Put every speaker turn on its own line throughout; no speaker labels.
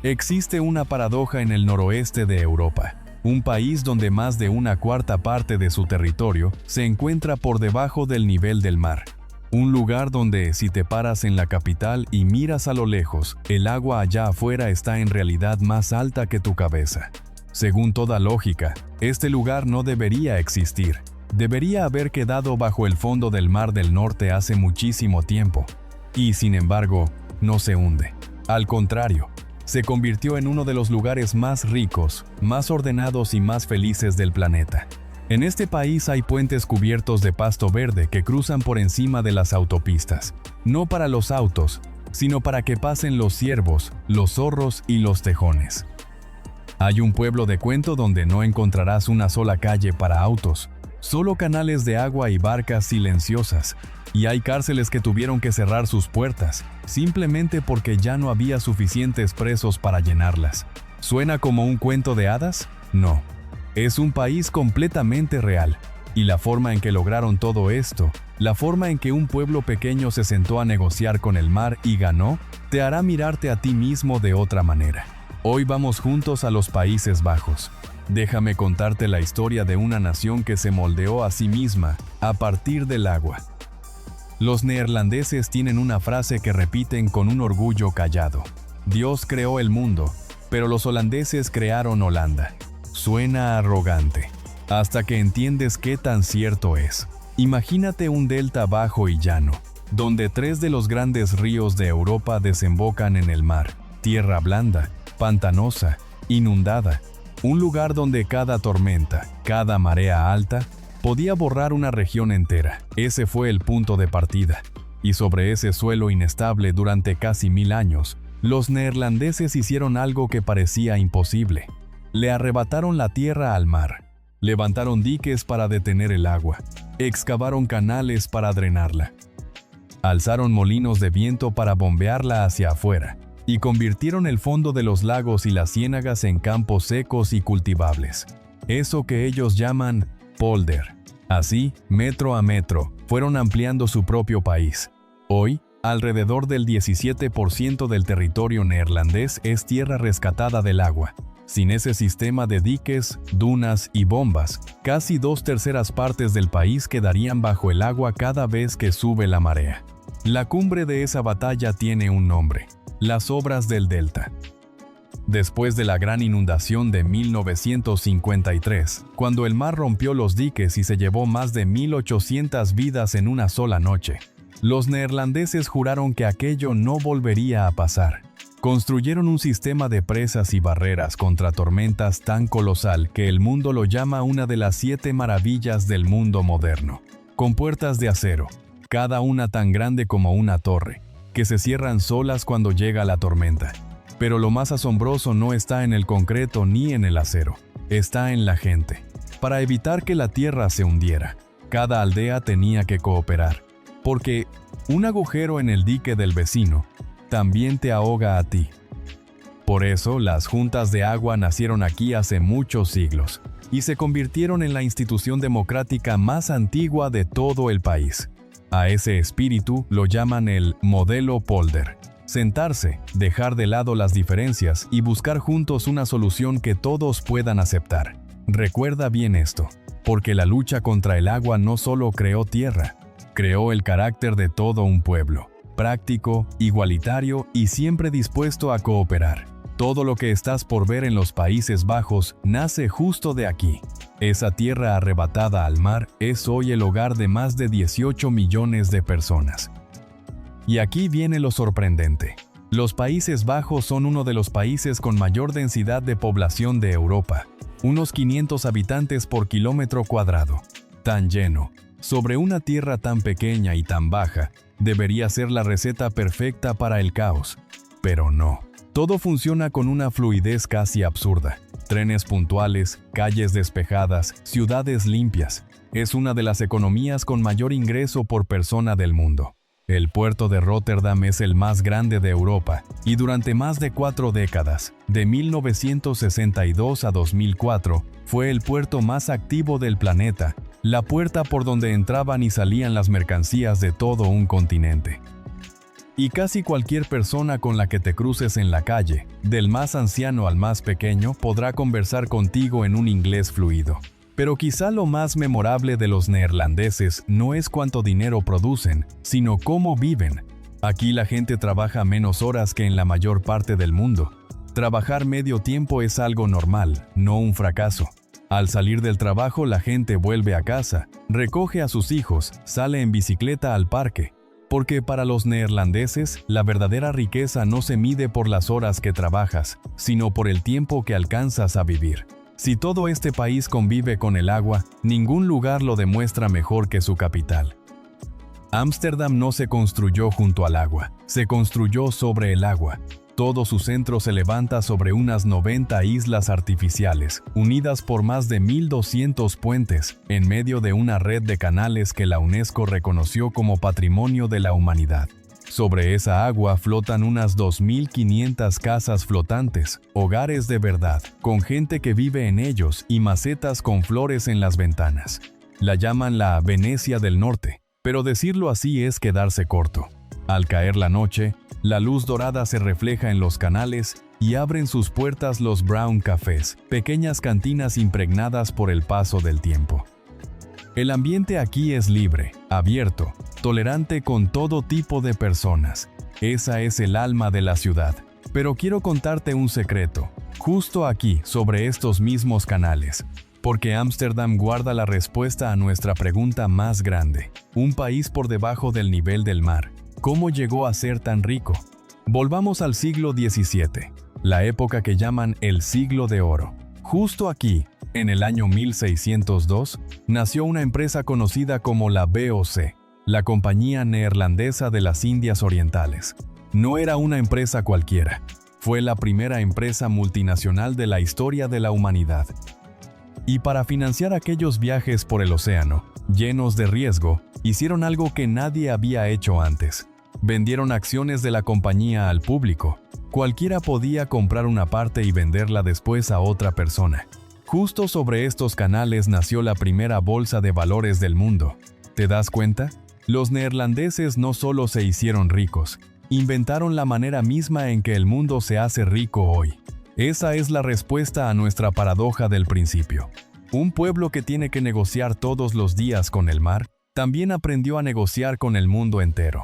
Existe una paradoja en el noroeste de Europa, un país donde más de una cuarta parte de su territorio se encuentra por debajo del nivel del mar. Un lugar donde, si te paras en la capital y miras a lo lejos, el agua allá afuera está en realidad más alta que tu cabeza. Según toda lógica, este lugar no debería existir. Debería haber quedado bajo el fondo del Mar del Norte hace muchísimo tiempo. Y, sin embargo, no se hunde. Al contrario, se convirtió en uno de los lugares más ricos, más ordenados y más felices del planeta. En este país hay puentes cubiertos de pasto verde que cruzan por encima de las autopistas, no para los autos, sino para que pasen los ciervos, los zorros y los tejones. Hay un pueblo de cuento donde no encontrarás una sola calle para autos, solo canales de agua y barcas silenciosas, y hay cárceles que tuvieron que cerrar sus puertas, simplemente porque ya no había suficientes presos para llenarlas. ¿Suena como un cuento de hadas? No. Es un país completamente real, y la forma en que lograron todo esto, la forma en que un pueblo pequeño se sentó a negociar con el mar y ganó, te hará mirarte a ti mismo de otra manera. Hoy vamos juntos a los Países Bajos. Déjame contarte la historia de una nación que se moldeó a sí misma a partir del agua. Los neerlandeses tienen una frase que repiten con un orgullo callado. Dios creó el mundo, pero los holandeses crearon Holanda. Suena arrogante, hasta que entiendes qué tan cierto es. Imagínate un delta bajo y llano, donde 3 de los grandes ríos de Europa desembocan en el mar. Tierra blanda, pantanosa, inundada. Un lugar donde cada tormenta, cada marea alta, podía borrar una región entera. Ese fue el punto de partida. Y sobre ese suelo inestable durante casi 1000 años, los neerlandeses hicieron algo que parecía imposible. Le arrebataron la tierra al mar. Levantaron diques para detener el agua. Excavaron canales para drenarla. Alzaron molinos de viento para bombearla hacia afuera. Y convirtieron el fondo de los lagos y las ciénagas en campos secos y cultivables. Eso que ellos llaman polder. Así, metro a metro, fueron ampliando su propio país. Hoy, alrededor del 17% del territorio neerlandés es tierra rescatada del agua. Sin ese sistema de diques, dunas y bombas, casi 2/3 partes del país quedarían bajo el agua cada vez que sube la marea. La cumbre de esa batalla tiene un nombre: las Obras del Delta. Después de la gran inundación de 1953, cuando el mar rompió los diques y se llevó más de 1800 vidas en una sola noche, los neerlandeses juraron que aquello no volvería a pasar. Construyeron un sistema de presas y barreras contra tormentas tan colosal que el mundo lo llama una de las 7 maravillas del mundo moderno, con puertas de acero, cada una tan grande como una torre, que se cierran solas cuando llega la tormenta. Pero lo más asombroso no está en el concreto ni en el acero, está en la gente. Para evitar que la tierra se hundiera, cada aldea tenía que cooperar, porque un agujero en el dique del vecino también te ahoga a ti. Por eso, las juntas de agua nacieron aquí hace muchos siglos, y se convirtieron en la institución democrática más antigua de todo el país. A ese espíritu lo llaman el modelo Polder. Sentarse, dejar de lado las diferencias y buscar juntos una solución que todos puedan aceptar. Recuerda bien esto, porque la lucha contra el agua no solo creó tierra, creó el carácter de todo un pueblo, práctico, igualitario y siempre dispuesto a cooperar. Todo lo que estás por ver en los Países Bajos nace justo de aquí. Esa tierra arrebatada al mar es hoy el hogar de más de 18 millones de personas. Y aquí viene lo sorprendente. Los Países Bajos son uno de los países con mayor densidad de población de Europa, unos 500 habitantes por kilómetro cuadrado. Tan lleno, sobre una tierra tan pequeña y tan baja, debería ser la receta perfecta para el caos. Pero no. Todo funciona con una fluidez casi absurda. Trenes puntuales, calles despejadas, ciudades limpias. Es una de las economías con mayor ingreso por persona del mundo. El puerto de Róterdam es el más grande de Europa, y durante más de 4 décadas, de 1962 a 2004, fue el puerto más activo del planeta, la puerta por donde entraban y salían las mercancías de todo un continente. Y casi cualquier persona con la que te cruces en la calle, del más anciano al más pequeño, podrá conversar contigo en un inglés fluido. Pero quizá lo más memorable de los neerlandeses no es cuánto dinero producen, sino cómo viven. Aquí la gente trabaja menos horas que en la mayor parte del mundo. Trabajar medio tiempo es algo normal, no un fracaso. Al salir del trabajo, la gente vuelve a casa, recoge a sus hijos, sale en bicicleta al parque. Porque para los neerlandeses, la verdadera riqueza no se mide por las horas que trabajas, sino por el tiempo que alcanzas a vivir. Si todo este país convive con el agua, ningún lugar lo demuestra mejor que su capital. Ámsterdam no se construyó junto al agua, se construyó sobre el agua. Todo su centro se levanta sobre unas 90 islas artificiales, unidas por más de 1.200 puentes, en medio de una red de canales que la UNESCO reconoció como Patrimonio de la Humanidad. Sobre esa agua flotan unas 2.500 casas flotantes, hogares de verdad, con gente que vive en ellos y macetas con flores en las ventanas. La llaman la Venecia del Norte, pero decirlo así es quedarse corto. Al caer la noche, la luz dorada se refleja en los canales y abren sus puertas los brown cafés, pequeñas cantinas impregnadas por el paso del tiempo. El ambiente aquí es libre, abierto, tolerante con todo tipo de personas. Esa es el alma de la ciudad. Pero quiero contarte un secreto, justo aquí, sobre estos mismos canales. Porque Ámsterdam guarda la respuesta a nuestra pregunta más grande. Un país por debajo del nivel del mar. ¿Cómo llegó a ser tan rico? Volvamos al siglo XVII, la época que llaman el Siglo de Oro. Justo aquí, en el año 1602, nació una empresa conocida como la VOC, la Compañía Neerlandesa de las Indias Orientales. No era una empresa cualquiera, fue la primera empresa multinacional de la historia de la humanidad. Y para financiar aquellos viajes por el océano, llenos de riesgo, hicieron algo que nadie había hecho antes. Vendieron acciones de la compañía al público. Cualquiera podía comprar una parte y venderla después a otra persona. Justo sobre estos canales nació la primera bolsa de valores del mundo. ¿Te das cuenta? Los neerlandeses no solo se hicieron ricos, inventaron la manera misma en que el mundo se hace rico hoy. Esa es la respuesta a nuestra paradoja del principio. Un pueblo que tiene que negociar todos los días con el mar, también aprendió a negociar con el mundo entero.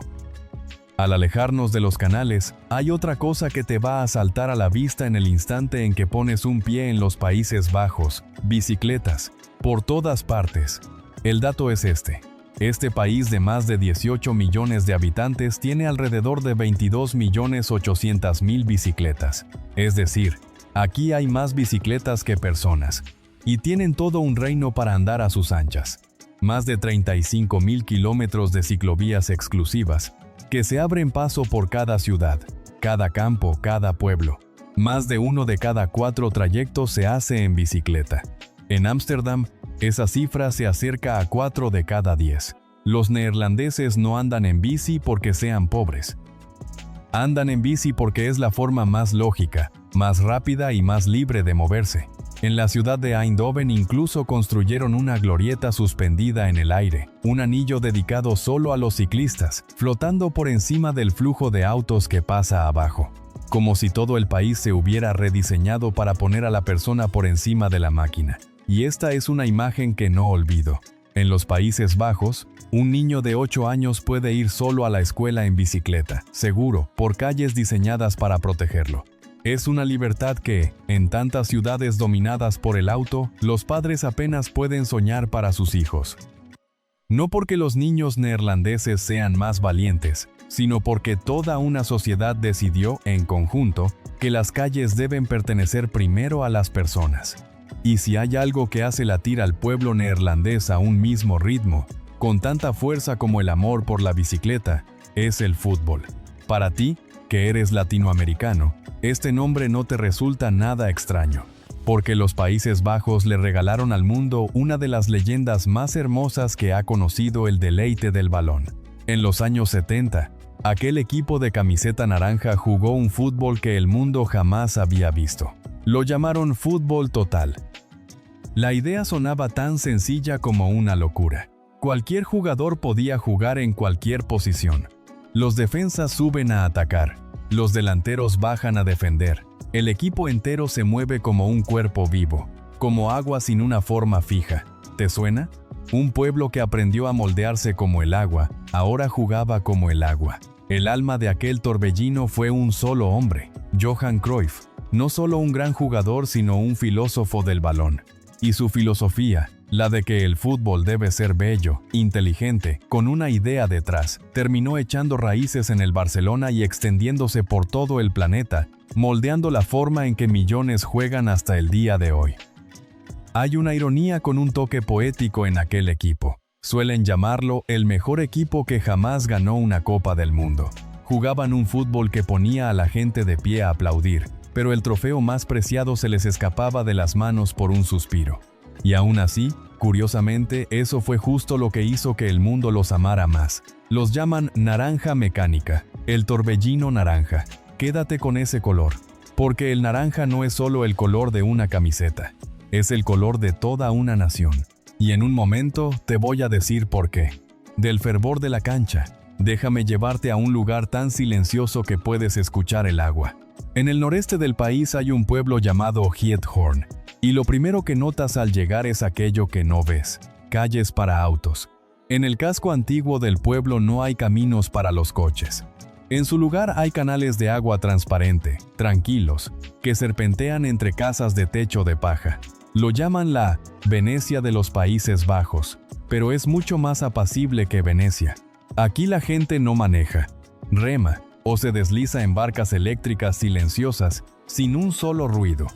Al alejarnos de los canales, hay otra cosa que te va a saltar a la vista en el instante en que pones un pie en los Países Bajos: bicicletas, por todas partes. El dato es este. Este país de más de 18 millones de habitantes tiene alrededor de 22.800.000 bicicletas. Es decir, aquí hay más bicicletas que personas. Y tienen todo un reino para andar a sus anchas. Más de 35.000 kilómetros de ciclovías exclusivas, que se abren paso por cada ciudad, cada campo, cada pueblo. Más de 1 de cada 4 trayectos se hace en bicicleta. En Ámsterdam, esa cifra se acerca a 4 de cada 10. Los neerlandeses no andan en bici porque sean pobres. Andan en bici porque es la forma más lógica, más rápida y más libre de moverse. En la ciudad de Eindhoven incluso construyeron una glorieta suspendida en el aire, un anillo dedicado solo a los ciclistas, flotando por encima del flujo de autos que pasa abajo. Como si todo el país se hubiera rediseñado para poner a la persona por encima de la máquina. Y esta es una imagen que no olvido. En los Países Bajos, un niño de 8 años puede ir solo a la escuela en bicicleta, seguro, por calles diseñadas para protegerlo. Es una libertad que, en tantas ciudades dominadas por el auto, los padres apenas pueden soñar para sus hijos. No porque los niños neerlandeses sean más valientes, sino porque toda una sociedad decidió, en conjunto, que las calles deben pertenecer primero a las personas. Y si hay algo que hace latir al pueblo neerlandés a un mismo ritmo, con tanta fuerza como el amor por la bicicleta, es el fútbol. Para ti, que eres latinoamericano, este nombre no te resulta nada extraño, porque los Países Bajos le regalaron al mundo una de las leyendas más hermosas que ha conocido el deleite del balón. En los años 70, aquel equipo de camiseta naranja jugó un fútbol que el mundo jamás había visto. Lo llamaron fútbol total. La idea sonaba tan sencilla como una locura. Cualquier jugador podía jugar en cualquier posición. Los defensas suben a atacar. Los delanteros bajan a defender. El equipo entero se mueve como un cuerpo vivo, como agua sin una forma fija. ¿Te suena? Un pueblo que aprendió a moldearse como el agua, ahora jugaba como el agua. El alma de aquel torbellino fue un solo hombre, Johan Cruyff. No solo un gran jugador, sino un filósofo del balón. Y su filosofía, la de que el fútbol debe ser bello, inteligente, con una idea detrás, terminó echando raíces en el Barcelona y extendiéndose por todo el planeta, moldeando la forma en que millones juegan hasta el día de hoy. Hay una ironía con un toque poético en aquel equipo. Suelen llamarlo el mejor equipo que jamás ganó una Copa del Mundo. Jugaban un fútbol que ponía a la gente de pie a aplaudir, pero el trofeo más preciado se les escapaba de las manos por un suspiro. Y aún así, curiosamente, eso fue justo lo que hizo que el mundo los amara más. Los llaman naranja mecánica, el torbellino naranja. Quédate con ese color, porque el naranja no es solo el color de una camiseta, es el color de toda una nación. Y en un momento te voy a decir por qué. Del fervor de la cancha, déjame llevarte a un lugar tan silencioso que puedes escuchar el agua. En el noreste del país hay un pueblo llamado Giethoorn, y lo primero que notas al llegar es aquello que no ves: calles para autos. En el casco antiguo del pueblo no hay caminos para los coches. En su lugar hay canales de agua transparente, tranquilos, que serpentean entre casas de techo de paja. Lo llaman la Venecia de los Países Bajos, pero es mucho más apacible que Venecia. Aquí la gente no maneja, rema o se desliza en barcas eléctricas silenciosas, sin un solo ruido.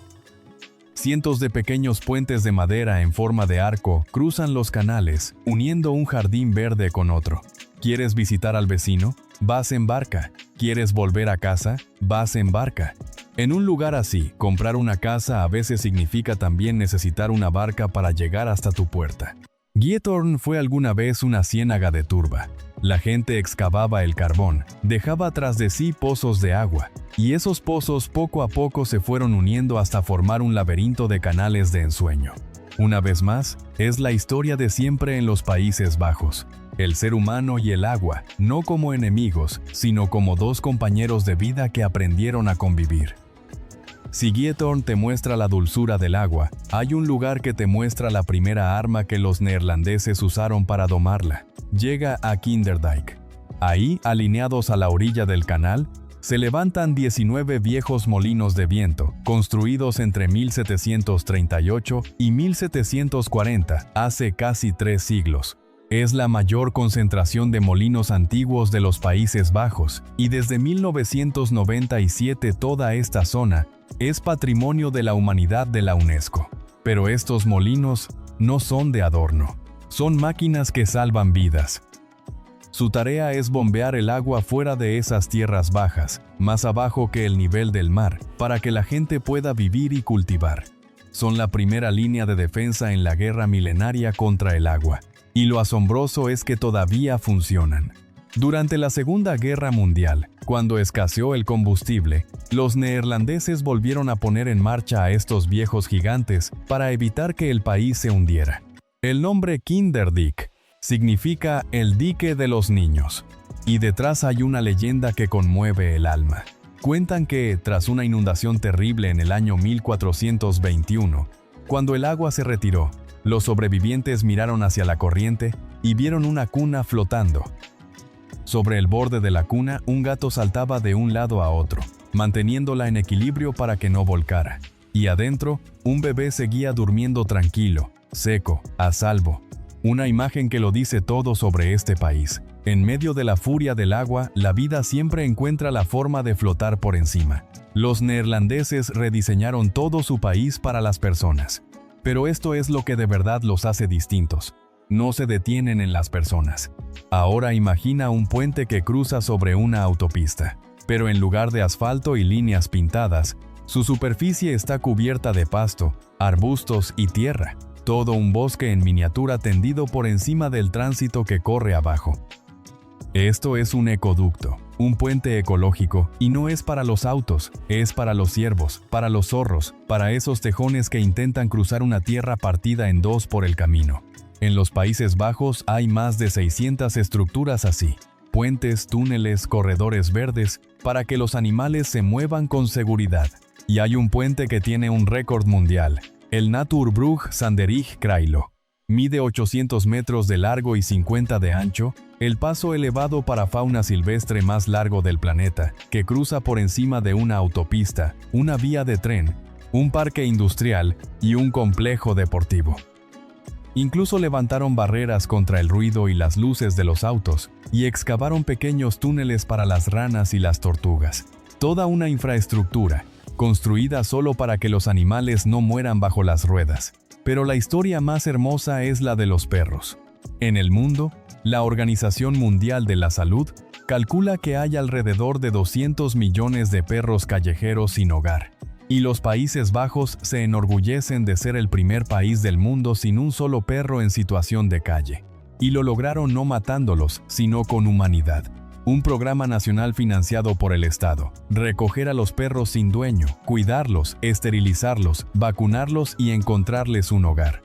Cientos de pequeños puentes de madera en forma de arco cruzan los canales, uniendo un jardín verde con otro. ¿Quieres visitar al vecino? Vas en barca. ¿Quieres volver a casa? Vas en barca. En un lugar así, comprar una casa a veces significa también necesitar una barca para llegar hasta tu puerta. Giethoorn fue alguna vez una ciénaga de turba. La gente excavaba el carbón, dejaba tras de sí pozos de agua, y esos pozos poco a poco se fueron uniendo hasta formar un laberinto de canales de ensueño. Una vez más, es la historia de siempre en los Países Bajos. El ser humano y el agua, no como enemigos, sino como dos compañeros de vida que aprendieron a convivir. Si Giethoorn te muestra la dulzura del agua, hay un lugar que te muestra la primera arma que los neerlandeses usaron para domarla. Llega a Kinderdijk. Ahí, alineados a la orilla del canal, se levantan 19 viejos molinos de viento, construidos entre 1738 y 1740, hace casi 3 siglos. Es la mayor concentración de molinos antiguos de los Países Bajos, y desde 1997 toda esta zona es Patrimonio de la Humanidad de la UNESCO. Pero estos molinos no son de adorno, son máquinas que salvan vidas. Su tarea es bombear el agua fuera de esas tierras bajas, más abajo que el nivel del mar, para que la gente pueda vivir y cultivar. Son la primera línea de defensa en la guerra milenaria contra el agua. Y lo asombroso es que todavía funcionan. Durante la Segunda Guerra Mundial, cuando escaseó el combustible, los neerlandeses volvieron a poner en marcha a estos viejos gigantes para evitar que el país se hundiera. El nombre Kinderdijk significa el dique de los niños, y detrás hay una leyenda que conmueve el alma. Cuentan que, tras una inundación terrible en el año 1421, cuando el agua se retiró, los sobrevivientes miraron hacia la corriente y vieron una cuna flotando. Sobre el borde de la cuna, un gato saltaba de un lado a otro, manteniéndola en equilibrio para que no volcara. Y adentro, un bebé seguía durmiendo tranquilo, seco, a salvo. Una imagen que lo dice todo sobre este país. En medio de la furia del agua, la vida siempre encuentra la forma de flotar por encima. Los neerlandeses rediseñaron todo su país para las personas. Pero esto es lo que de verdad los hace distintos. No se detienen en las personas. Ahora imagina un puente que cruza sobre una autopista, pero en lugar de asfalto y líneas pintadas, su superficie está cubierta de pasto, arbustos y tierra. Todo un bosque en miniatura tendido por encima del tránsito que corre abajo. Esto es un ecoducto, un puente ecológico, y no es para los autos, es para los ciervos, para los zorros, para esos tejones que intentan cruzar una tierra partida en dos por el camino. En los Países Bajos hay más de 600 estructuras así. puentes, túneles, corredores verdes, para que los animales se muevan con seguridad. Y hay un puente que tiene un récord mundial, el Natuurbrug Sanderij-Krailo. Mide 800 metros de largo y 50 de ancho, el paso elevado para fauna silvestre más largo del planeta, que cruza por encima de una autopista, una vía de tren, un parque industrial y un complejo deportivo. Incluso levantaron barreras contra el ruido y las luces de los autos, y excavaron pequeños túneles para las ranas y las tortugas. Toda una infraestructura, construida solo para que los animales no mueran bajo las ruedas. Pero la historia más hermosa es la de los perros. En el mundo, la Organización Mundial de la Salud calcula que hay alrededor de 200 millones de perros callejeros sin hogar. Y los Países Bajos se enorgullecen de ser el primer país del mundo sin un solo perro en situación de calle. Y lo lograron no matándolos, sino con humanidad. Un programa nacional financiado por el Estado. Recoger a los perros sin dueño, cuidarlos, esterilizarlos, vacunarlos y encontrarles un hogar.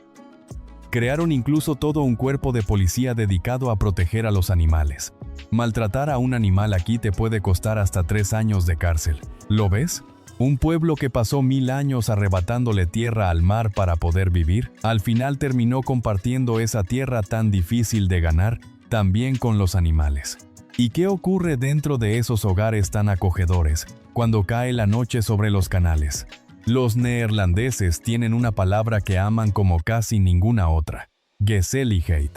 Crearon incluso todo un cuerpo de policía dedicado a proteger a los animales. Maltratar a un animal aquí te puede costar hasta 3 años de cárcel. ¿Lo ves? Un pueblo que pasó 1000 años arrebatándole tierra al mar para poder vivir, al final terminó compartiendo esa tierra tan difícil de ganar, también con los animales. ¿Y qué ocurre dentro de esos hogares tan acogedores, cuando cae la noche sobre los canales? Los neerlandeses tienen una palabra que aman como casi ninguna otra: gezelligheid.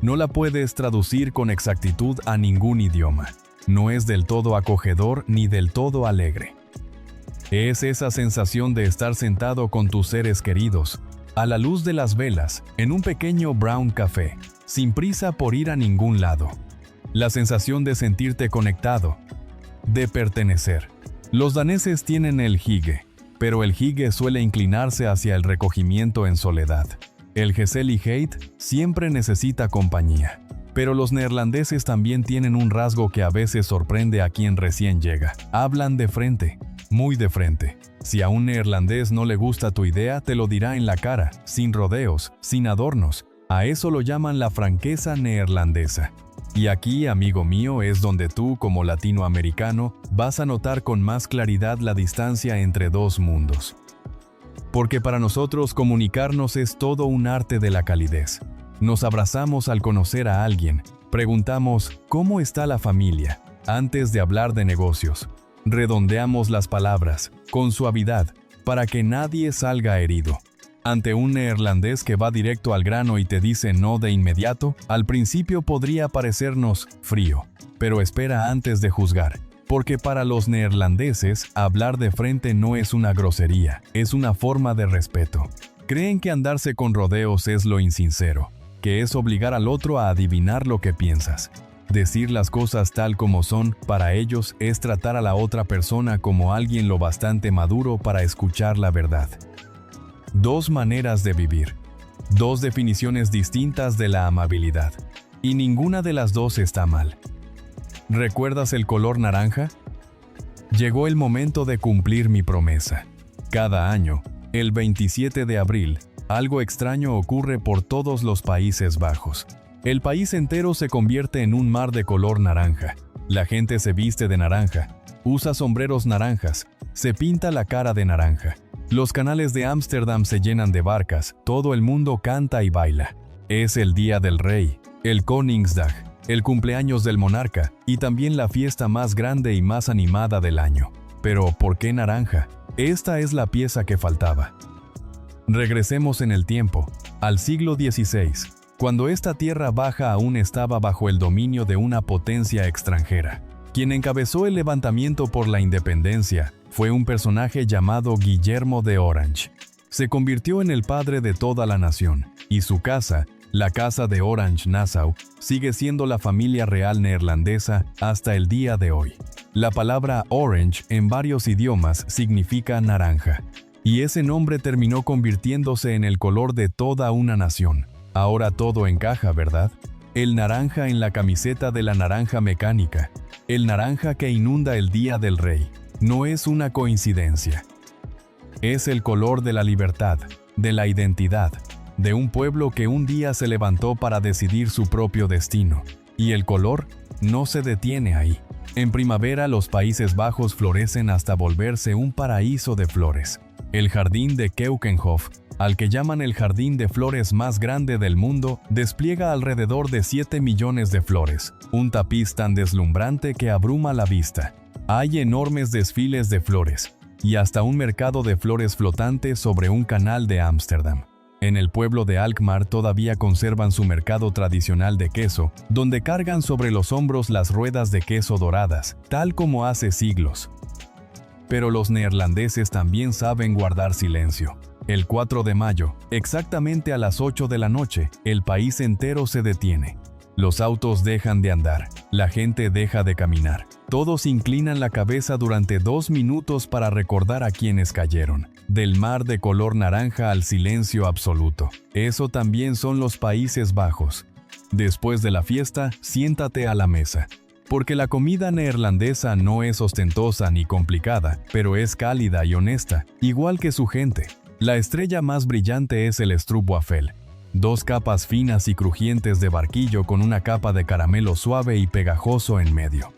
No la puedes traducir con exactitud a ningún idioma. No es del todo acogedor ni del todo alegre. Es esa sensación de estar sentado con tus seres queridos, a la luz de las velas, en un pequeño brown café, sin prisa por ir a ningún lado. La sensación de sentirte conectado, de pertenecer. Los daneses tienen el hygge, pero el hygge suele inclinarse hacia el recogimiento en soledad. El gezelligheid siempre necesita compañía. Pero los neerlandeses también tienen un rasgo que a veces sorprende a quien recién llega. Hablan de frente, muy de frente. Si a un neerlandés no le gusta tu idea, te lo dirá en la cara, sin rodeos, sin adornos. A eso lo llaman la franqueza neerlandesa. Y aquí, amigo mío, es donde tú, como latinoamericano, vas a notar con más claridad la distancia entre dos mundos. Porque para nosotros comunicarnos es todo un arte de la calidez. Nos abrazamos al conocer a alguien, preguntamos ¿cómo está la familia? Antes de hablar de negocios. Redondeamos las palabras, con suavidad, para que nadie salga herido. Ante un neerlandés que va directo al grano y te dice no de inmediato, al principio podría parecernos frío, pero espera antes de juzgar. Porque para los neerlandeses, hablar de frente no es una grosería, es una forma de respeto. Creen que andarse con rodeos es lo insincero, que es obligar al otro a adivinar lo que piensas. Decir las cosas tal como son, para ellos, es tratar a la otra persona como alguien lo bastante maduro para escuchar la verdad. Dos maneras de vivir. Dos definiciones distintas de la amabilidad. Y ninguna de las dos está mal. ¿Recuerdas el color naranja? Llegó el momento de cumplir mi promesa. Cada año, el 27 de abril, algo extraño ocurre por todos los Países Bajos. El país entero se convierte en un mar de color naranja. La gente se viste de naranja, usa sombreros naranjas, se pinta la cara de naranja. Los canales de Ámsterdam se llenan de barcas, todo el mundo canta y baila. Es el Día del Rey, el Koningsdag, el cumpleaños del monarca y también la fiesta más grande y más animada del año. Pero, ¿por qué naranja? Esta es la pieza que faltaba. Regresemos en el tiempo, al siglo XVI, cuando esta tierra baja aún estaba bajo el dominio de una potencia extranjera. Quien encabezó el levantamiento por la independencia fue un personaje llamado Guillermo de Orange. Se convirtió en el padre de toda la nación, y su casa, la Casa de Orange-Nassau, sigue siendo la familia real neerlandesa hasta el día de hoy. La palabra orange en varios idiomas significa naranja, y ese nombre terminó convirtiéndose en el color de toda una nación. Ahora todo encaja, ¿verdad? El naranja en la camiseta de la naranja mecánica, el naranja que inunda el Día del Rey, no es una coincidencia. Es el color de la libertad, de la identidad, de un pueblo que un día se levantó para decidir su propio destino. Y el color no se detiene ahí. En primavera los Países Bajos florecen hasta volverse un paraíso de flores. El jardín de Keukenhof, al que llaman el jardín de flores más grande del mundo, despliega alrededor de 7 millones de flores, un tapiz tan deslumbrante que abruma la vista. Hay enormes desfiles de flores, y hasta un mercado de flores flotante sobre un canal de Ámsterdam. En el pueblo de Alkmaar todavía conservan su mercado tradicional de queso, donde cargan sobre los hombros las ruedas de queso doradas, tal como hace siglos. Pero los neerlandeses también saben guardar silencio. El 4 de mayo, exactamente a las 8 de la noche, el país entero se detiene. Los autos dejan de andar, la gente deja de caminar. Todos inclinan la cabeza durante 2 minutos para recordar a quienes cayeron. Del mar de color naranja al silencio absoluto. Eso también son los Países Bajos. Después de la fiesta, siéntate a la mesa. Porque la comida neerlandesa no es ostentosa ni complicada, pero es cálida y honesta, igual que su gente. La estrella más brillante es el stroopwafel. 2 capas finas y crujientes de barquillo con una capa de caramelo suave y pegajoso en medio.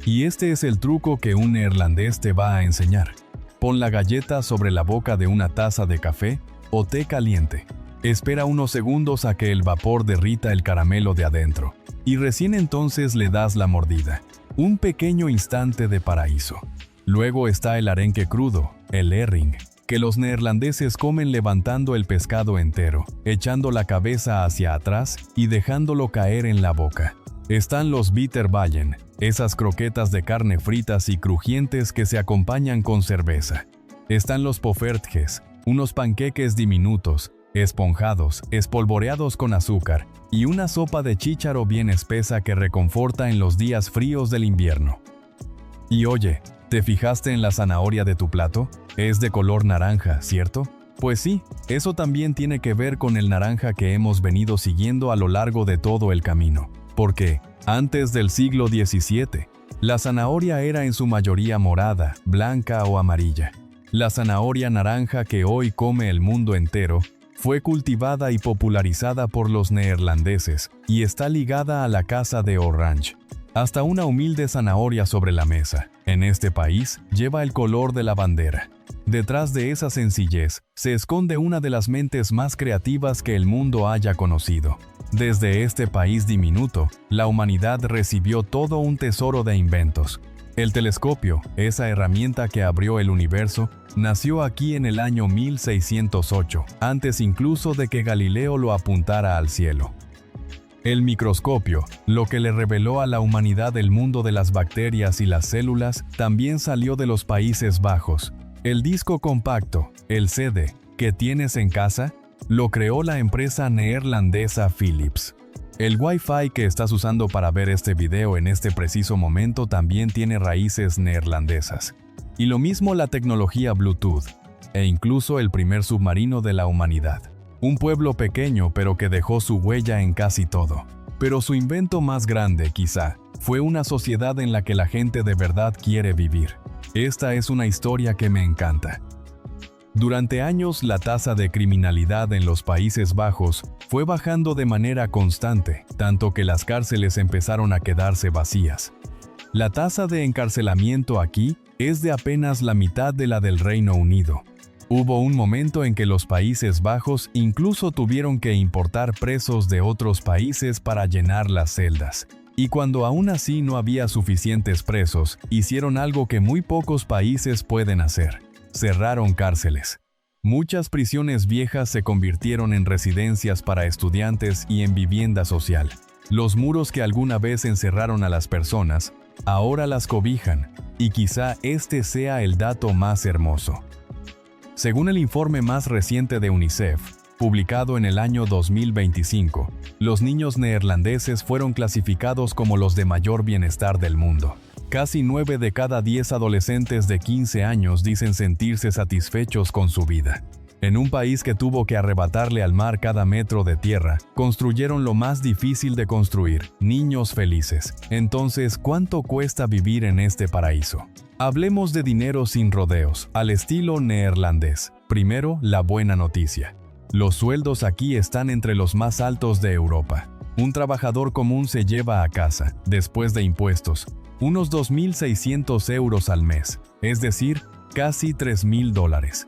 Y este es el truco que un neerlandés te va a enseñar. Pon la galleta sobre la boca de una taza de café o té caliente. Espera unos segundos a que el vapor derrita el caramelo de adentro. Y recién entonces le das la mordida. Un pequeño instante de paraíso. Luego está el arenque crudo, el herring, que los neerlandeses comen levantando el pescado entero, echando la cabeza hacia atrás y dejándolo caer en la boca. Están los bitterballen, esas croquetas de carne fritas y crujientes que se acompañan con cerveza. Están los poffertjes, unos panqueques diminutos, esponjados, espolvoreados con azúcar, y una sopa de chícharo bien espesa que reconforta en los días fríos del invierno. Y oye, ¿te fijaste en la zanahoria de tu plato? Es de color naranja, ¿cierto? Pues sí, eso también tiene que ver con el naranja que hemos venido siguiendo a lo largo de todo el camino. Porque, antes del siglo XVII, la zanahoria era en su mayoría morada, blanca o amarilla. La zanahoria naranja que hoy come el mundo entero fue cultivada y popularizada por los neerlandeses y está ligada a la casa de Orange. Hasta una humilde zanahoria sobre la mesa, en este país, lleva el color de la bandera. Detrás de esa sencillez, se esconde una de las mentes más creativas que el mundo haya conocido. Desde este país diminuto, la humanidad recibió todo un tesoro de inventos. El telescopio, esa herramienta que abrió el universo, nació aquí en el año 1608, antes incluso de que Galileo lo apuntara al cielo. El microscopio, lo que le reveló a la humanidad el mundo de las bacterias y las células, también salió de los Países Bajos. El disco compacto, el CD, que tienes en casa, lo creó la empresa neerlandesa Philips. El Wi-Fi que estás usando para ver este video en este preciso momento también tiene raíces neerlandesas. Y lo mismo la tecnología Bluetooth, e incluso el primer submarino de la humanidad. Un pueblo pequeño pero que dejó su huella en casi todo. Pero su invento más grande, quizá, fue una sociedad en la que la gente de verdad quiere vivir. Esta es una historia que me encanta. Durante años, la tasa de criminalidad en los Países Bajos fue bajando de manera constante, tanto que las cárceles empezaron a quedarse vacías. La tasa de encarcelamiento aquí es de apenas la mitad de la del Reino Unido. Hubo un momento en que los Países Bajos incluso tuvieron que importar presos de otros países para llenar las celdas. Y cuando aún así no había suficientes presos, hicieron algo que muy pocos países pueden hacer. Cerraron cárceles. Muchas prisiones viejas se convirtieron en residencias para estudiantes y en vivienda social. Los muros que alguna vez encerraron a las personas, ahora las cobijan, y quizá este sea el dato más hermoso. Según el informe más reciente de UNICEF, publicado en el año 2025, los niños neerlandeses fueron clasificados como los de mayor bienestar del mundo. Casi 9 de cada 10 adolescentes de 15 años dicen sentirse satisfechos con su vida. En un país que tuvo que arrebatarle al mar cada metro de tierra, construyeron lo más difícil de construir, niños felices. Entonces, ¿cuánto cuesta vivir en este paraíso? Hablemos de dinero sin rodeos, al estilo neerlandés. Primero, la buena noticia. Los sueldos aquí están entre los más altos de Europa. Un trabajador común se lleva a casa, después de impuestos, unos 2.600 euros al mes, es decir, casi $3.000.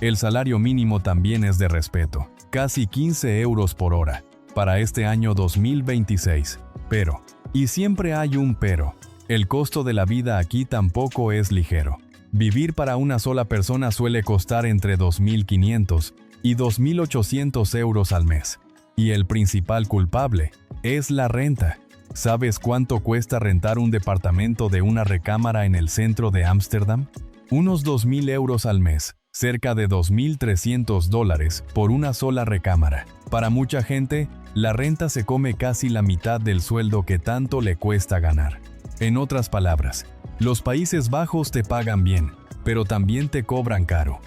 El salario mínimo también es de respeto, casi 15 euros por hora, para este año 2026. Pero, y siempre hay un pero, el costo de la vida aquí tampoco es ligero. Vivir para una sola persona suele costar entre 2.500 y 2.800 euros al mes. Y el principal culpable es la renta. ¿Sabes cuánto cuesta rentar un departamento de una recámara en el centro de Ámsterdam? Unos 2.000 euros al mes, cerca de $2.300 por una sola recámara. Para mucha gente, la renta se come casi la mitad del sueldo que tanto le cuesta ganar. En otras palabras, los Países Bajos te pagan bien, pero también te cobran caro.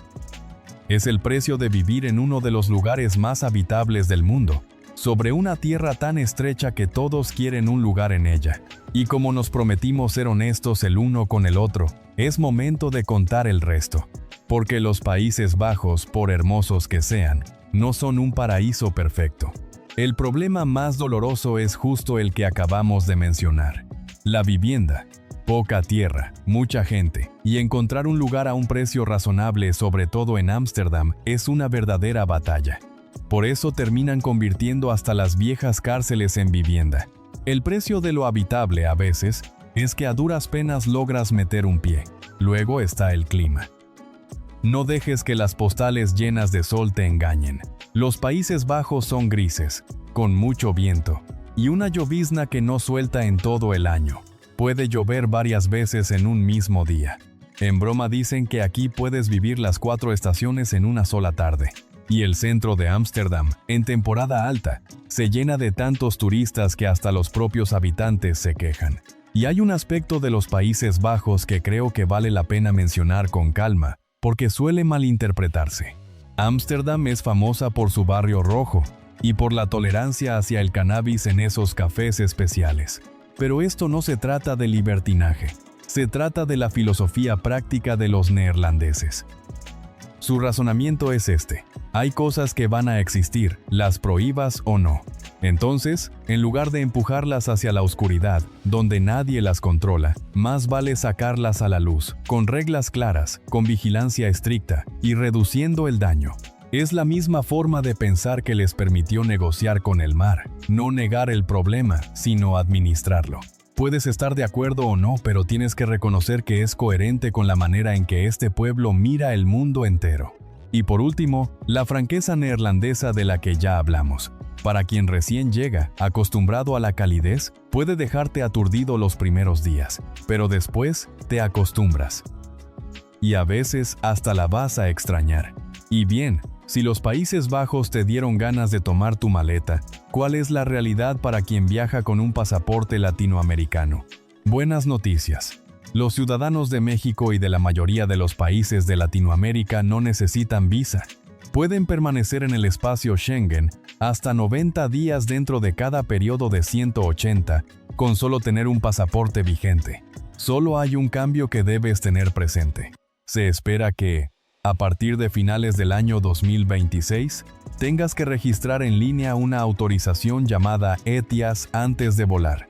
Es el precio de vivir en uno de los lugares más habitables del mundo, sobre una tierra tan estrecha que todos quieren un lugar en ella. Y como nos prometimos ser honestos el uno con el otro, es momento de contar el resto. Porque los Países Bajos, por hermosos que sean, no son un paraíso perfecto. El problema más doloroso es justo el que acabamos de mencionar: la vivienda. Poca tierra, mucha gente, y encontrar un lugar a un precio razonable, sobre todo en Ámsterdam, es una verdadera batalla. Por eso terminan convirtiendo hasta las viejas cárceles en vivienda. El precio de lo habitable a veces es que a duras penas logras meter un pie. Luego está el clima. No dejes que las postales llenas de sol te engañen. Los Países Bajos son grises, con mucho viento, y una llovizna que no suelta en todo el año. Puede llover varias veces en un mismo día. En broma dicen que aquí puedes vivir las 4 estaciones en una sola tarde. Y el centro de Ámsterdam, en temporada alta, se llena de tantos turistas que hasta los propios habitantes se quejan. Y hay un aspecto de los Países Bajos que creo que vale la pena mencionar con calma, porque suele malinterpretarse. Ámsterdam es famosa por su barrio rojo y por la tolerancia hacia el cannabis en esos cafés especiales. Pero esto no se trata de libertinaje, se trata de la filosofía práctica de los neerlandeses. Su razonamiento es este: hay cosas que van a existir, las prohíbas o no. Entonces, en lugar de empujarlas hacia la oscuridad, donde nadie las controla, más vale sacarlas a la luz, con reglas claras, con vigilancia estricta, y reduciendo el daño. Es la misma forma de pensar que les permitió negociar con el mar, no negar el problema, sino administrarlo. Puedes estar de acuerdo o no, pero tienes que reconocer que es coherente con la manera en que este pueblo mira el mundo entero. Y por último, la franqueza neerlandesa de la que ya hablamos. Para quien recién llega, acostumbrado a la calidez, puede dejarte aturdido los primeros días, pero después te acostumbras. Y a veces hasta la vas a extrañar. Y bien, si los Países Bajos te dieron ganas de tomar tu maleta, ¿cuál es la realidad para quien viaja con un pasaporte latinoamericano? Buenas noticias. Los ciudadanos de México y de la mayoría de los países de Latinoamérica no necesitan visa. Pueden permanecer en el espacio Schengen hasta 90 días dentro de cada periodo de 180, con solo tener un pasaporte vigente. Solo hay un cambio que debes tener presente. Se espera que, a partir de finales del año 2026, tengas que registrar en línea una autorización llamada ETIAS antes de volar.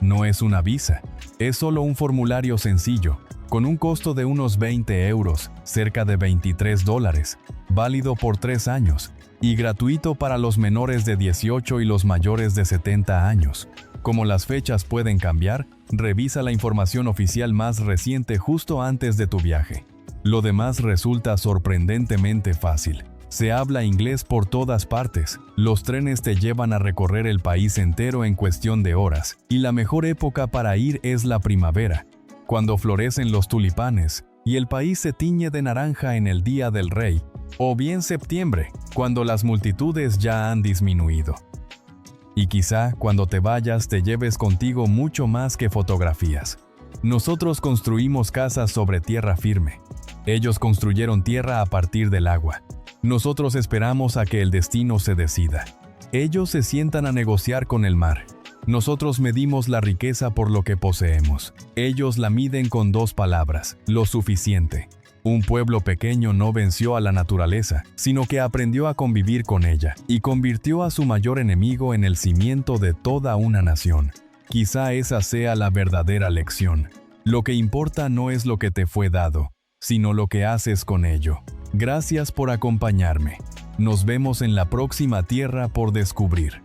No es una visa, es solo un formulario sencillo, con un costo de unos 20 euros, cerca de $23, válido por 3 años, y gratuito para los menores de 18 y los mayores de 70 años. Como las fechas pueden cambiar, revisa la información oficial más reciente justo antes de tu viaje. Lo demás resulta sorprendentemente fácil. Se habla inglés por todas partes, los trenes te llevan a recorrer el país entero en cuestión de horas, y la mejor época para ir es la primavera, cuando florecen los tulipanes, y el país se tiñe de naranja en el Día del Rey, o bien septiembre, cuando las multitudes ya han disminuido. Y quizá cuando te vayas te lleves contigo mucho más que fotografías. Nosotros construimos casas sobre tierra firme. Ellos construyeron tierra a partir del agua. Nosotros esperamos a que el destino se decida. Ellos se sientan a negociar con el mar. Nosotros medimos la riqueza por lo que poseemos. Ellos la miden con 2 palabras: lo suficiente. Un pueblo pequeño no venció a la naturaleza, sino que aprendió a convivir con ella y convirtió a su mayor enemigo en el cimiento de toda una nación. Quizá esa sea la verdadera lección. Lo que importa no es lo que te fue dado, sino lo que haces con ello. Gracias por acompañarme. Nos vemos en la próxima Tierra por descubrir.